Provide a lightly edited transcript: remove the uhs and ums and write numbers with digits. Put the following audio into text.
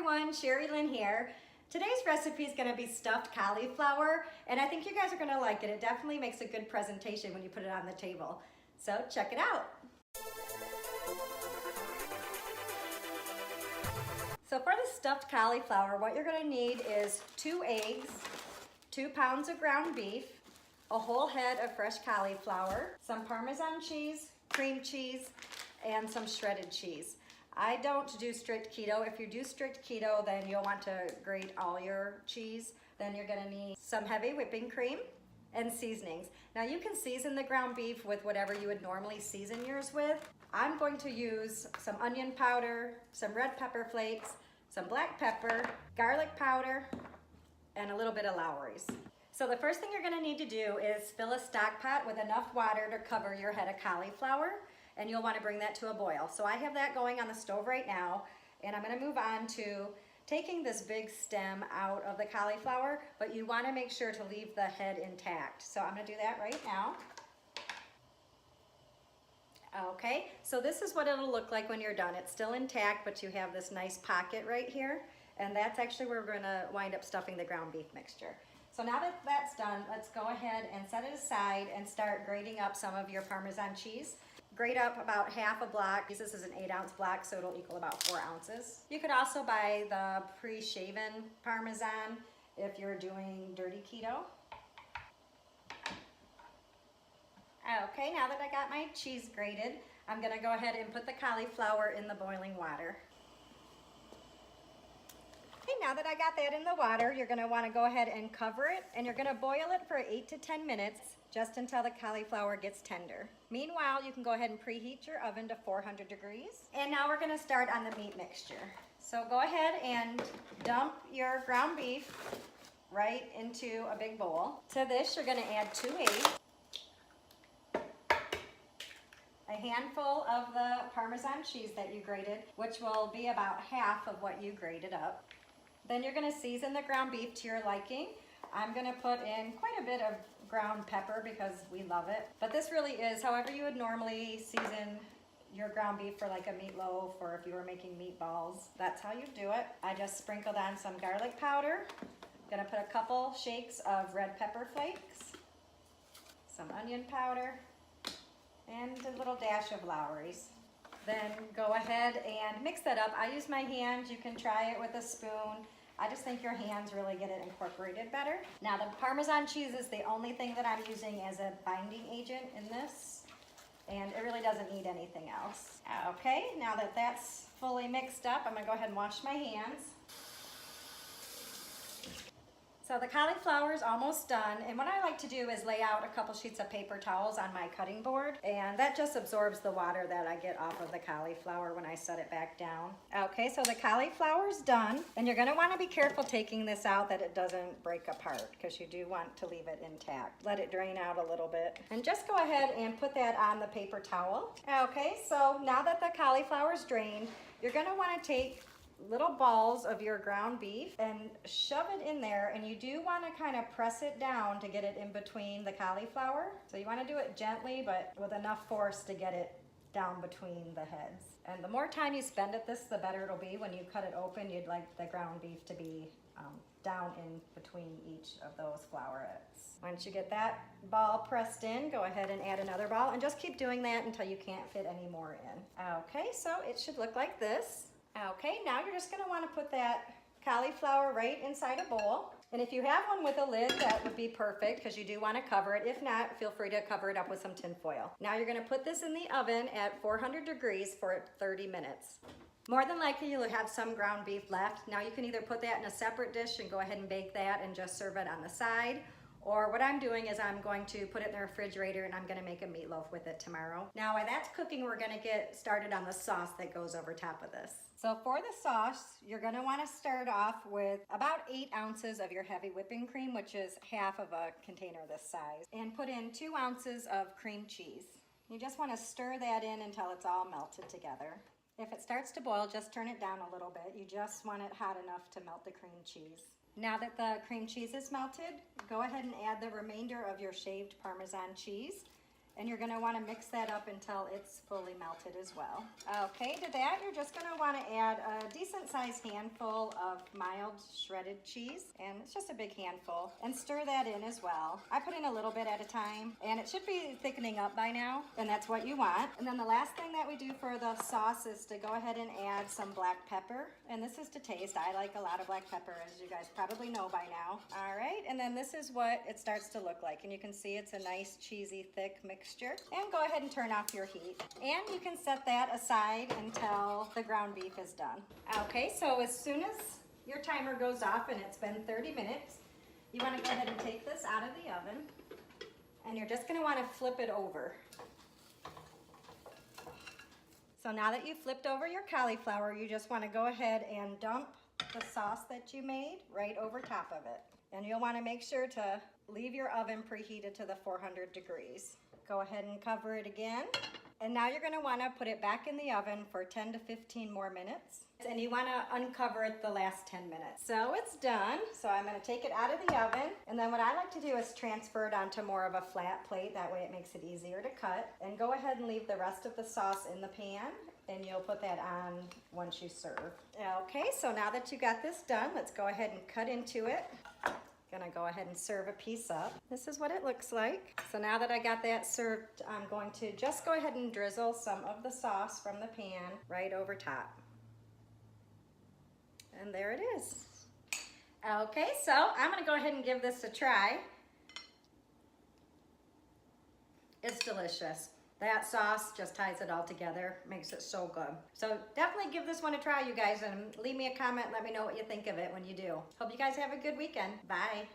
everyone, Sherry Lynn here. Today's recipe is going to be stuffed cauliflower, and I think you guys are going to like it. It definitely makes a good presentation when you put it on the table. So check it out. So for the stuffed cauliflower, what you're going to need is 2 eggs, 2 pounds of ground beef, a whole head of fresh cauliflower, some Parmesan cheese, cream cheese, and some shredded cheese. I don't do strict keto. If you do strict keto, then you'll want to grate all your cheese. Then you're gonna need some heavy whipping cream and seasonings. Now you can season the ground beef with whatever you would normally season yours with. I'm going to use some onion powder, some red pepper flakes, some black pepper, garlic powder, and a little bit of Lowry's. So the first thing you're gonna need to do is fill a stock pot with enough water to cover your head of cauliflower, and you'll want to bring that to a boil. So I have that going on the stove right now, and I'm going to move on to taking this big stem out of the cauliflower, but you want to make sure to leave the head intact. So I'm going to do that right now. Okay, so this is what it'll look like when you're done. It's still intact, but you have this nice pocket right here, and that's actually where we're going to wind up stuffing the ground beef mixture. So now that that's done, let's go ahead and set it aside and start grating up some of your Parmesan cheese. Grate up about half a block. This is an 8-ounce block, so it'll equal about 4 ounces. You could also buy the pre-shaven Parmesan if you're doing dirty keto. Okay, now that I got my cheese grated, I'm gonna go ahead and put the cauliflower in the boiling water. Okay, now that I got that in the water, you're gonna wanna go ahead and cover it, and you're gonna boil it for 8 to 10 minutes, just until the cauliflower gets tender. Meanwhile, you can go ahead and preheat your oven to 400 degrees. And now we're gonna start on the meat mixture. So go ahead and dump your ground beef right into a big bowl. To this, you're gonna add 2 eggs, a handful of the Parmesan cheese that you grated, which will be about half of what you grated up. Then you're gonna season the ground beef to your liking. I'm gonna put in quite a bit of ground pepper because we love it. But this really is however you would normally season your ground beef for like a meatloaf, or if you were making meatballs. That's how you do it. I just sprinkled on some garlic powder. Gonna put a couple shakes of red pepper flakes, some onion powder, and a little dash of Lowry's. Then go ahead and mix that up. I use my hands. You can try it with a spoon. I just think your hands really get it incorporated better. Now the Parmesan cheese is the only thing that I'm using as a binding agent in this, and it really doesn't need anything else. Okay, now that that's fully mixed up, I'm gonna go ahead and wash my hands. So the cauliflower is almost done, and what I like to do is lay out a couple sheets of paper towels on my cutting board, and that just absorbs the water that I get off of the cauliflower when I set it back down. Okay, so the cauliflower is done, and you're gonna wanna be careful taking this out that it doesn't break apart, because you do want to leave it intact. Let it drain out a little bit, and just go ahead and put that on the paper towel. Okay, so now that the cauliflower is drained, you're gonna wanna take little balls of your ground beef and shove it in there, and you do want to kind of press it down to get it in between the cauliflower. So you want to do it gently but with enough force to get it down between the heads. And the more time you spend at this, the better it'll be. When you cut it open, you'd like the ground beef to be down in between each of those flowerets. Once you get that ball pressed in, go ahead and add another ball, and just keep doing that until you can't fit any more in. Okay, so it should look like this. Okay, now you're just gonna wanna put that cauliflower right inside a bowl. And if you have one with a lid, that would be perfect, because you do wanna cover it. If not, feel free to cover it up with some tin foil. Now you're gonna put this in the oven at 400 degrees for 30 minutes. More than likely, you'll have some ground beef left. Now you can either put that in a separate dish and go ahead and bake that and just serve it on the side, or what I'm doing is I'm going to put it in the refrigerator and I'm gonna make a meatloaf with it tomorrow. Now while that's cooking, we're gonna get started on the sauce that goes over top of this. So for the sauce, you're gonna wanna start off with about 8 ounces of your heavy whipping cream, which is half of a container this size, and put in 2 ounces of cream cheese. You just wanna stir that in until it's all melted together. If it starts to boil, just turn it down a little bit. You just want it hot enough to melt the cream cheese. Now that the cream cheese is melted, go ahead and add the remainder of your shaved Parmesan cheese And you're gonna wanna mix that up until it's fully melted as well. Okay, to that, you're just gonna wanna add a decent sized handful of mild shredded cheese. And it's just a big handful. And stir that in as well. I put in a little bit at a time, and it should be thickening up by now, and that's what you want. And then the last thing that we do for the sauce is to go ahead and add some black pepper. And this is to taste. I like a lot of black pepper, as you guys probably know by now. All right, and then this is what it starts to look like. And you can see it's a nice, cheesy, thick mixture. And go ahead and turn off your heat. And you can set that aside until the ground beef is done. Okay, so as soon as your timer goes off and it's been 30 minutes, you want to go ahead and take this out of the oven. And you're just going to want to flip it over. So now that you've flipped over your cauliflower, you just want to go ahead and dump the sauce that you made right over top of it. And you'll want to make sure to leave your oven preheated to the 400 degrees. Go ahead and cover it again. And now you're going to want to put it back in the oven for 10 to 15 more minutes. And you want to uncover it the last 10 minutes. So it's done. So I'm going to take it out of the oven. And then what I like to do is transfer it onto more of a flat plate. That way it makes it easier to cut. And go ahead and leave the rest of the sauce in the pan. And you'll put that on once you serve. Okay, so now that you got this done, let's go ahead and cut into it. Gonna go ahead and serve a piece up. This is what it looks like. So now that I got that served, I'm going to just go ahead and drizzle some of the sauce from the pan right over top. And there it is. Okay, so I'm gonna go ahead and give this a try. It's delicious. That sauce just ties it all together, makes it so good. So definitely give this one a try, you guys, and leave me a comment. Let me know what you think of it when you do. Hope you guys have a good weekend. Bye.